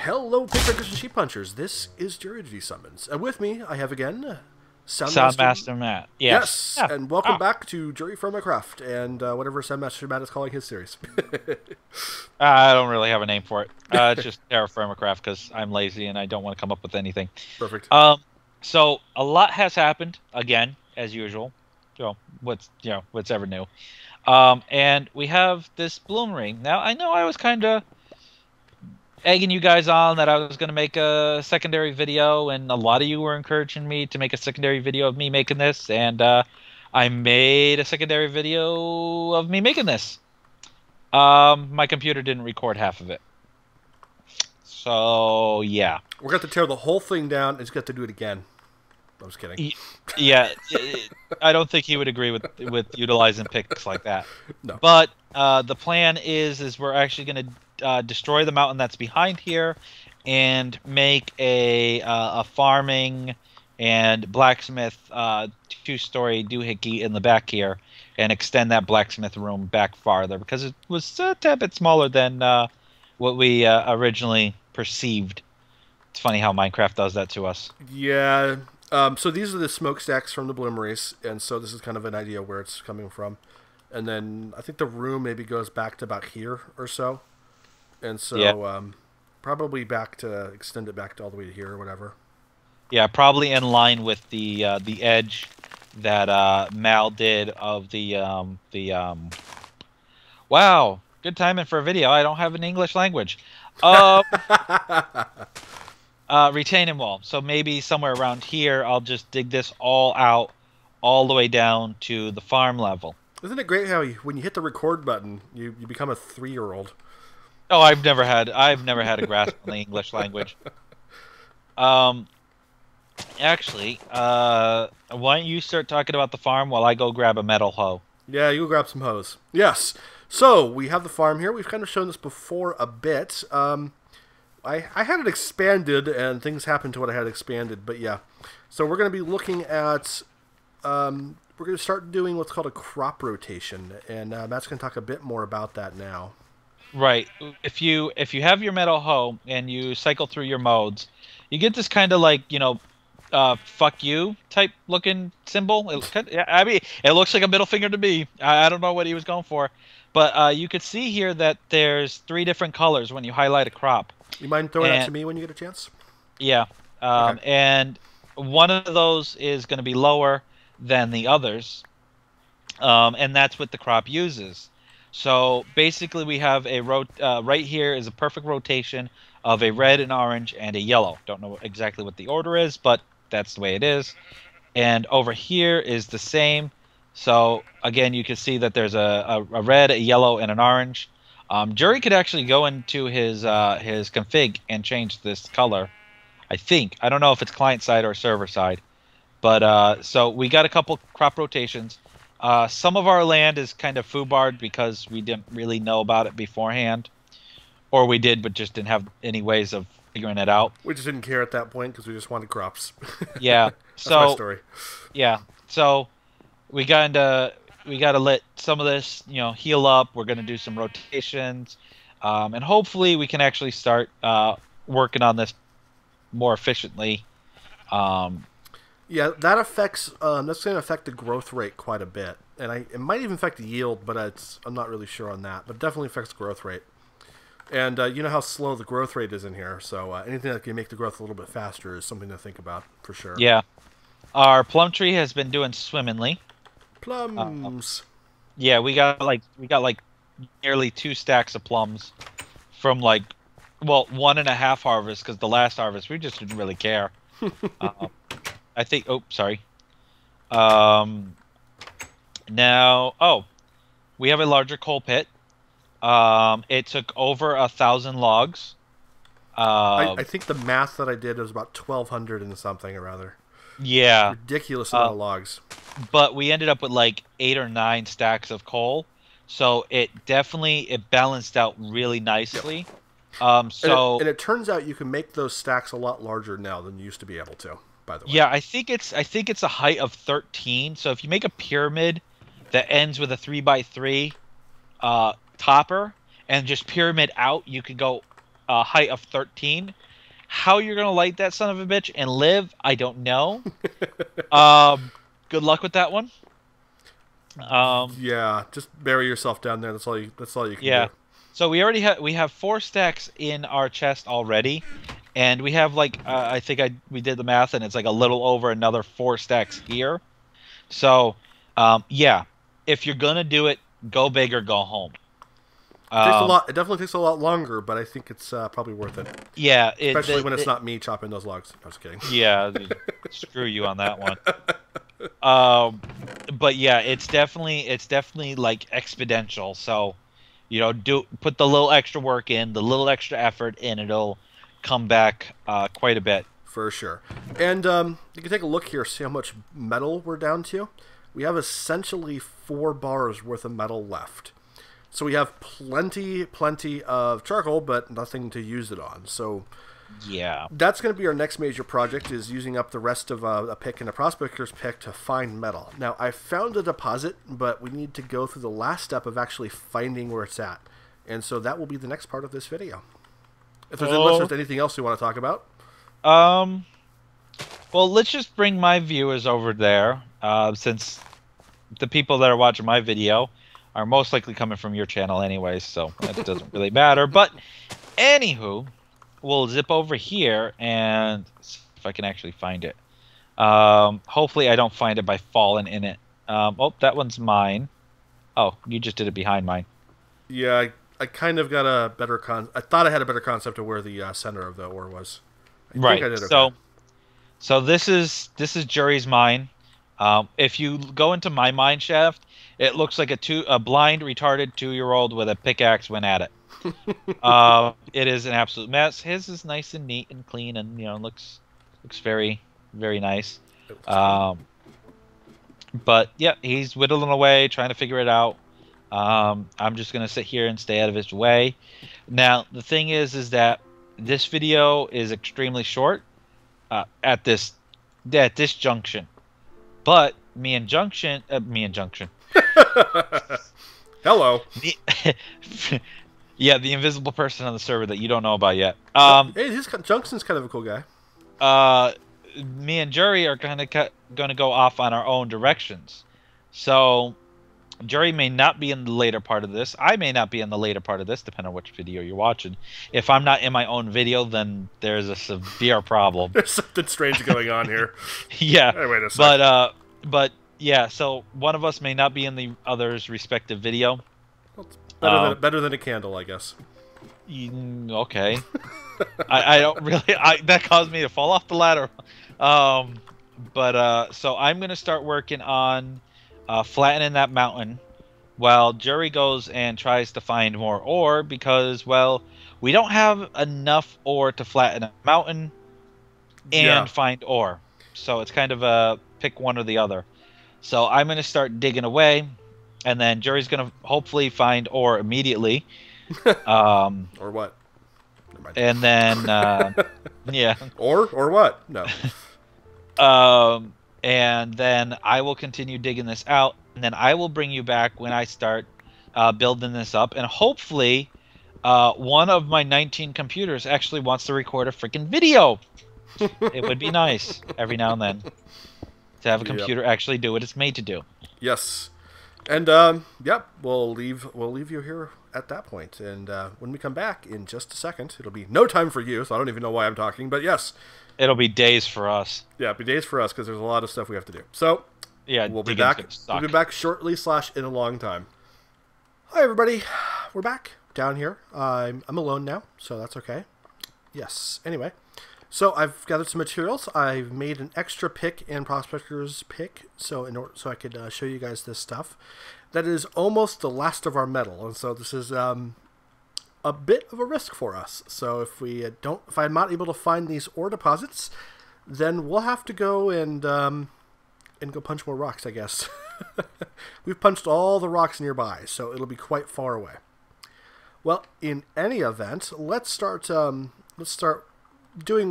Hello, Pickpickers and Sheep Punchers. This is JuryDutySummons. And with me, I have again... Soundmaster Matt. Yes. Yes, and welcome back to JuryFirmaCraft and whatever Soundmaster Matt is calling his series. I don't really have a name for it. It's just JuryFirmaCraft because I'm lazy and I don't want to come up with anything. Perfect. So a lot has happened again, as usual. So what's ever new. And we have this bloom ring. Now I know I was kind of egging you guys on that I was going to make a secondary video, and a lot of you were encouraging me to make a secondary video of me making this, and I made a secondary video of me making this. My computer didn't record half of it. So, yeah. We're going to tear the whole thing down and just got to do it again. I was kidding. Yeah, I don't think he would agree with utilizing picks like that. No. But the plan is we're actually going to destroy the mountain that's behind here and make a farming and blacksmith two-story doohickey in the back here and extend that blacksmith room back farther because it was a tad bit smaller than what we originally perceived. It's funny how Minecraft does that to us. Yeah. So these are the smokestacks from the bloomeries, and so this is kind of an idea where it's coming from. And then I think the room maybe goes back to about here or so. And so yeah. Probably back to extend it back to all the way to here or whatever. Yeah, probably in line with the edge that Mal did of the wow, good timing for a video. I don't have an English language. Retaining wall. So maybe somewhere around here, I'll just dig this all out, all the way down to the farm level. Isn't it great how when you hit the record button, you become a 3-year-old? Oh, I've never had a grasp on the English language. Actually, why don't you start talking about the farm while I go grab a metal hoe? Yeah, you go grab some hoes. Yes. So we have the farm here. We've kind of shown this before a bit. I had it expanded, and things happened to what I had expanded. But yeah, so we're going to be looking at. We're going to start doing what's called a crop rotation, and Matt's going to talk a bit more about that now. Right. If you have your metal hoe and you cycle through your modes, you get this kind of like, fuck you type looking symbol. I mean, it looks like a middle finger to me. I don't know what he was going for. But you could see here that there's 3 different colors when you highlight a crop. You mind throwing that to me when you get a chance? Yeah. Okay. And one of those is going to be lower than the others. And that's what the crop uses. So basically we have a right here is a perfect rotation of a red, an orange, and a yellow. Don't know exactly what the order is, but that's the way it is. And over here is the same. So again, you can see that there's a red, a yellow, and an orange. Jury could actually go into his config and change this color. I think. I don't know if it's client side or server side. But so we got a couple crop rotations. Some of our land is kind of foobarred because we didn't really know about it beforehand. Or we did, but just didn't have any ways of figuring it out. We just didn't care at that point because we just wanted crops. Yeah. That's my story. Yeah. So we got to let some of this, heal up. We're going to do some rotations. And hopefully we can actually start working on this more efficiently. Yeah, that affects. That's going to affect the growth rate quite a bit, and it might even affect the yield, but I'm not really sure on that. But it definitely affects the growth rate, and you know how slow the growth rate is in here. So anything that can make the growth a little bit faster is something to think about for sure. Yeah, our plum tree has been doing swimmingly. Plums. Yeah, we got like nearly 2 stacks of plums from 1.5 harvest because the last harvest we just didn't really care. I think. Oh, sorry. Now, we have a larger coal pit. It took over 1,000 logs. I think the math that I did was about 1,200 and something or other. Yeah. Ridiculous amount of logs. But we ended up with like 8 or 9 stacks of coal, so it balanced out really nicely. And it turns out you can make those stacks a lot larger now than you used to be able to. By the way. Yeah, I think it's a height of 13. So if you make a pyramid that ends with a 3x3 topper and just pyramid out, you could go height of 13. How you're gonna light that son of a bitch and live, I don't know. Good luck with that one. Yeah, just bury yourself down there. That's all you can Yeah. do. So we have 4 stacks in our chest already, and we have like I think we did the math, and it's like a little over another 4 stacks here. So yeah, if you're gonna do it, go big or go home. It takes a lot. It definitely takes a lot longer, but I think it's probably worth it. Yeah, Especially when it's not me chopping those logs. I was kidding. Yeah, screw you on that one. But yeah, it's definitely like exponential. So, put the little extra work in, the little extra effort, and it'll come back quite a bit. For sure. And you can take a look here, see how much metal we're down to. We have essentially 4 bars worth of metal left. So we have plenty of charcoal, but nothing to use it on. So yeah, that's going to be our next major project, is using up the rest of a pick and a prospector's pick to find metal. Now, I found a deposit, but we need to go through the last step of actually finding where it's at. And so that will be the next part of this video. If there's, unless there's anything else you want to talk about. Well, let's just bring my viewers over there, since the people that are watching my video are most likely coming from your channel anyway, so that doesn't really matter. But anywho, we'll zip over here and see if I can actually find it. Hopefully I don't find it by falling in it. Oh, that one's mine. Oh, you just did it behind mine. Yeah, I kind of got a better I thought I had a better concept of where the center of the ore was. I think I did okay. So this is Jury's mine. If you go into my mine shaft, it looks like a blind, retarded 2-year-old with a pickaxe went at it. It is an absolute mess. His is nice and neat and clean, and looks very, very nice. But yeah, he's whittling away, trying to figure it out. I'm just gonna sit here and stay out of his way. Now the thing is that this video is extremely short at this junction. But me and Junction. Hello. Yeah, the invisible person on the server that you don't know about yet. Hey, Junson's kind of a cool guy. Me and Jury are gonna go off on our own directions. So Jury may not be in the later part of this. I may not be in the later part of this, depending on which video you're watching. If I'm not in my own video, then there's a severe problem. There's something strange going on here. Yeah. Hey, wait a second. But yeah, so one of us may not be in the other's respective video. Well, it's better than a candle, I guess. Okay. I don't really. That caused me to fall off the ladder. So I'm gonna start working on flattening that mountain, while Jury goes and tries to find more ore, because, well, we don't have enough ore to flatten a mountain and find ore. So it's kind of a pick one or the other. So I'm going to start digging away, and then Jury's going to hopefully find ore immediately. Or what? And then, yeah. Or what? No. And then I will continue digging this out, and then I will bring you back when I start building this up, and hopefully one of my 19 computers actually wants to record a freaking video. It would be nice every now and then to have a computer actually do what it's made to do. Yes. And yep, we'll leave you here at that point. And when we come back in just a second, it'll be no time for you, so I don't even know why I'm talking, but yes. It'll be days for us. Yeah, it'll be days for us because there's a lot of stuff we have to do. So, yeah, we'll be back. We'll be back shortly / in a long time. Hi, everybody. We're back down here. I'm alone now, so that's okay. Yes. Anyway, so I've gathered some materials. I've made an extra pick and prospector's pick, so I could show you guys this stuff. That is almost the last of our metal, and so this is a bit of a risk for us. So if I'm not able to find these ore deposits, then we'll have to go and go punch more rocks, I guess. We've punched all the rocks nearby, so it'll be quite far away. Well, in any event, let's start doing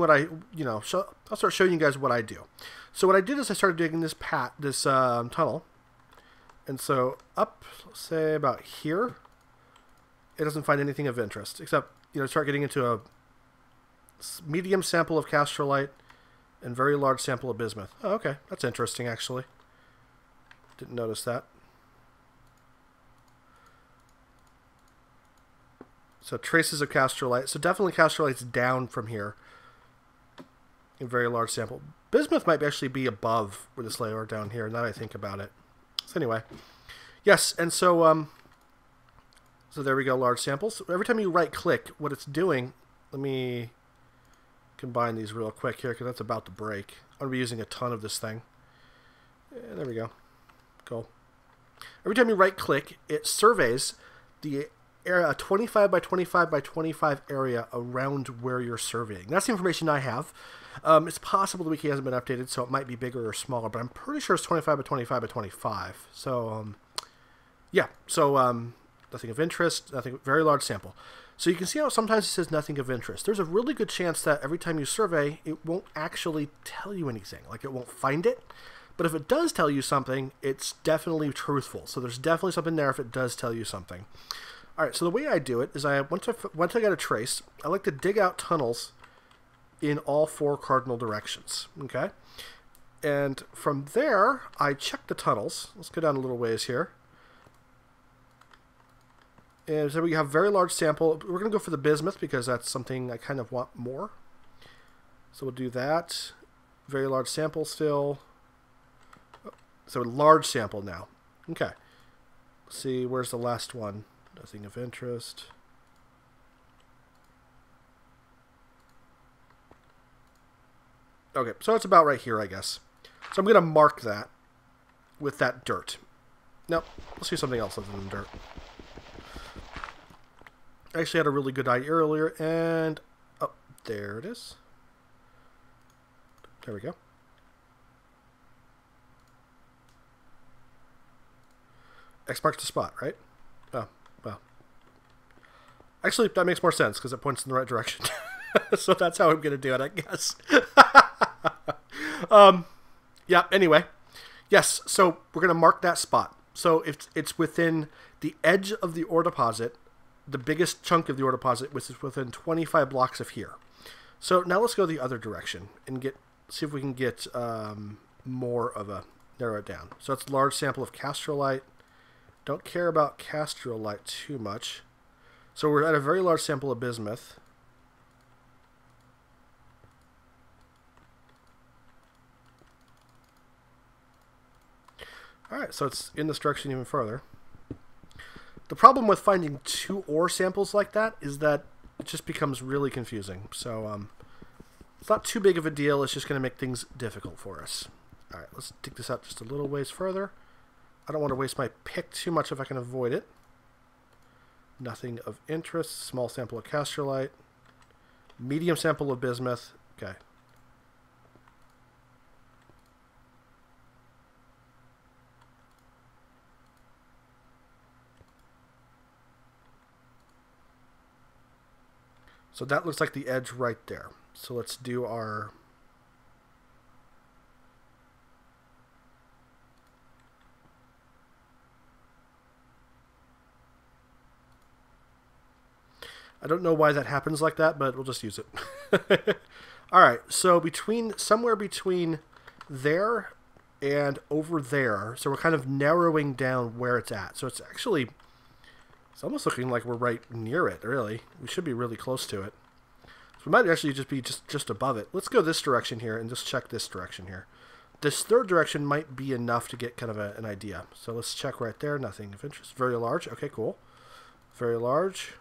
what I'll start showing you guys what I do. So what I did is I started digging this tunnel, and so up, let's say about here, it doesn't find anything of interest, except start getting into a medium sample of castrolite and very large sample of bismuth. Oh, okay. That's interesting, actually. Didn't notice that. So traces of castrolite. So definitely castrolite's down from here. A very large sample. Bismuth might actually be above where this layer down here, now that I think about it. So anyway. Yes, and so so there we go, large samples. So every time you right-click, what it's doing, let me combine these real quick here because that's about to break. I'm going to be using a ton of this thing. And there we go. Cool. Every time you right-click, it surveys the area, 25 by 25 by 25 area around where you're surveying. That's the information I have. It's possible the wiki hasn't been updated, so it might be bigger or smaller, but I'm pretty sure it's 25 by 25 by 25. So, yeah. So, nothing of interest, nothing, very large sample. So you can see how sometimes it says nothing of interest. There's a really good chance that every time you survey, it won't actually tell you anything. Like, it won't find it. But if it does tell you something, it's definitely truthful. So there's definitely something there if it does tell you something. All right, so the way I do it is once I got a trace, I like to dig out tunnels in all 4 cardinal directions, okay? And from there, I check the tunnels. Let's go down a little ways here. And so we have very large sample. We're going to go for the bismuth because that's something I kind of want more. So we'll do that. Very large sample still. So a large sample now. Okay. Let's see, where's the last one? Nothing of interest. Okay, so it's about right here, I guess. So I'm going to mark that with that dirt. Now, let's do something else other than dirt. I actually had a really good idea earlier, and... oh, there it is. There we go. X marks the spot, right? Oh, well. Actually, that makes more sense, because it points in the right direction. So that's how I'm going to do it, I guess. Yeah, anyway. Yes, so we're going to mark that spot. So if it's within the edge of the ore deposit, the biggest chunk of the ore deposit, which is within 25 blocks of here. So now let's go the other direction and see if we can get more of a, narrow it down. So it's a large sample of castrolite. Don't care about castrolite too much. So we're at a very large sample of bismuth. Alright, so it's in this direction even further. The problem with finding 2 ore samples like that is that it just becomes really confusing. So it's not too big of a deal. It's just going to make things difficult for us. Alright, let's dig this out just a little ways further. I don't want to waste my pick too much if I can avoid it. Nothing of interest. Small sample of castrolite. Medium sample of bismuth. Okay. So that looks like the edge right there. So let's do our... I don't know why that happens like that, but we'll just use it. All right, so somewhere between there and over there, so we're kind of narrowing down where it's at. So it's actually, it's almost looking like we're right near it, really. We should be really close to it. So we might actually just be just above it. Let's go this direction here and just check this direction here. This third direction might be enough to get kind of an idea. So let's check right there. Nothing of interest. Very large. Okay, cool. Very large.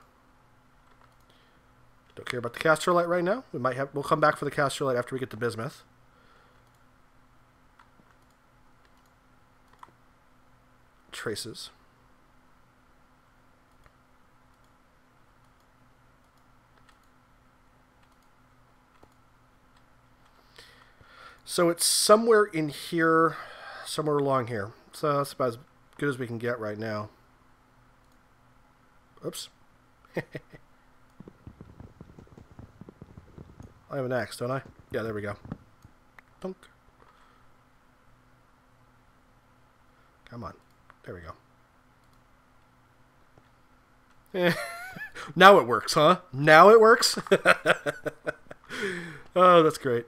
Don't care about the castrolite right now. We'll come back for the castrolite after we get the bismuth. Traces. So it's somewhere in here, somewhere along here. So that's about as good as we can get right now. Oops. I have an axe, don't I? Yeah, there we go. Dunk. Come on. There we go. Now it works, huh? Now it works? Oh, that's great.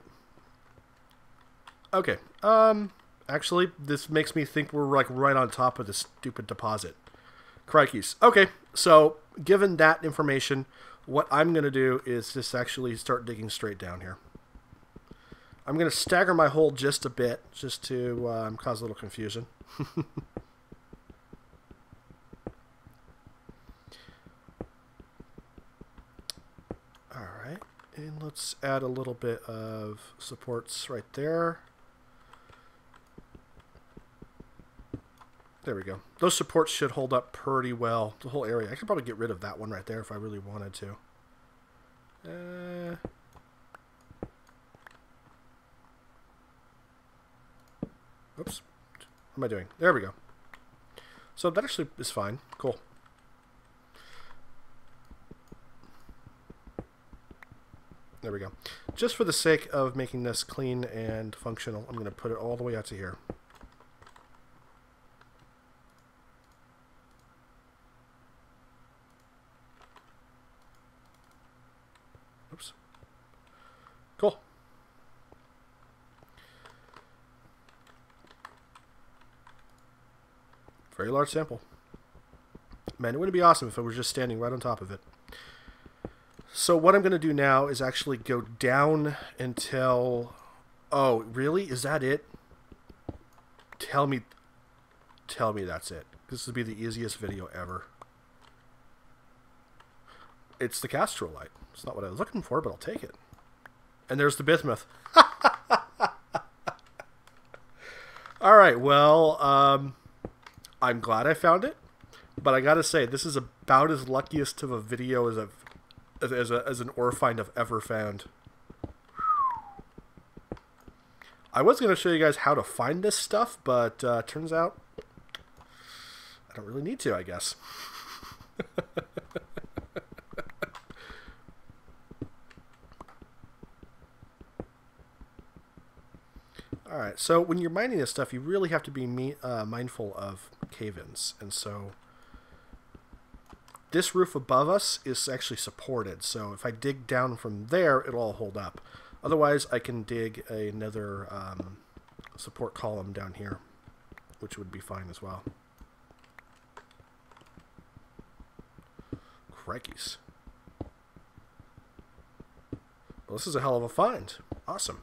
Okay. Actually, this makes me think we're like right on top of this stupid deposit. Crikeys. Okay, so given that information, what I'm going to do is just actually start digging straight down here. I'm going to stagger my hole just a bit, just to cause a little confusion. Alright, and let's add a little bit of supports right there. There we go. Those supports should hold up pretty well. The whole area. I could probably get rid of that one right there if I really wanted to. Oops. What am I doing? There we go. So that actually is fine. Cool. There we go. Just for the sake of making this clean and functional, I'm going to put it all the way out to here. Oops. Cool. Very large sample. Man, it would be awesome if it was just standing right on top of it. So what I'm going to do now is actually go down until... Oh, really? Is that it? Tell me that's it. This would be the easiest video ever. It's the castrolite. It's not what I was looking for, but I'll take it. And there's the bismuth. Alright, well, I'm glad I found it. But I gotta say, this is about as luckiest of a video as an ore find I've ever found. I was going to show you guys how to find this stuff, but turns out I don't really need to, I guess. Alright, so when you're mining this stuff, you really have to be mindful of cave-ins. And so this roof above us is actually supported, so if I dig down from there, it'll all hold up. Otherwise, I can dig another support column down here, which would be fine as well. Crikeys. Well, this is a hell of a find. Awesome.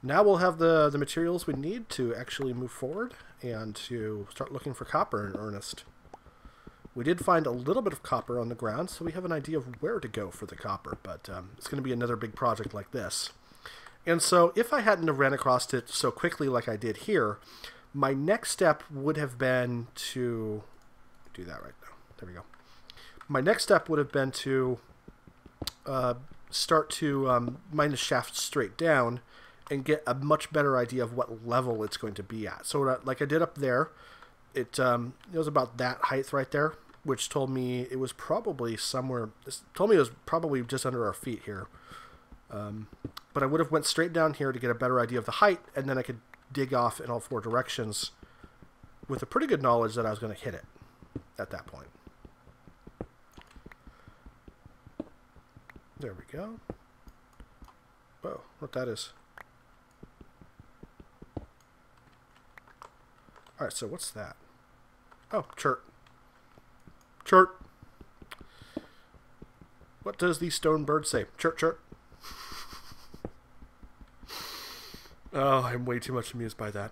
Now we'll have the materials we need to actually move forward and to start looking for copper in earnest. We did find a little bit of copper on the ground, so we have an idea of where to go for the copper, but it's going to be another big project like this. And so if I hadn't have ran across it so quickly like I did here, my next step would have been to do that right now. There we go. My next step would have been to start to mine the shaft straight down and get a much better idea of what level it's going to be at. So like I did up there, it was about that height right there, which told me it was probably somewhere. Told me it was probably just under our feet here. But I would have went straight down here to get a better idea of the height, and then I could dig off in all four directions with a pretty good knowledge that I was going to hit it at that point. There we go. Whoa, what that is. Alright, so what's that? Oh, chirp. Chirp. What does the stone bird say? Chirp, chirp. Oh, I'm way too much amused by that.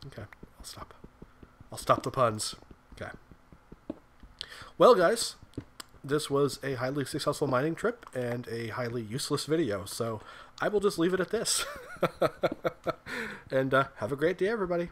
Okay, I'll stop. I'll stop the puns. Okay. Well, guys, this was a highly successful mining trip and a highly useless video, so I will just leave it at this. And have a great day, everybody.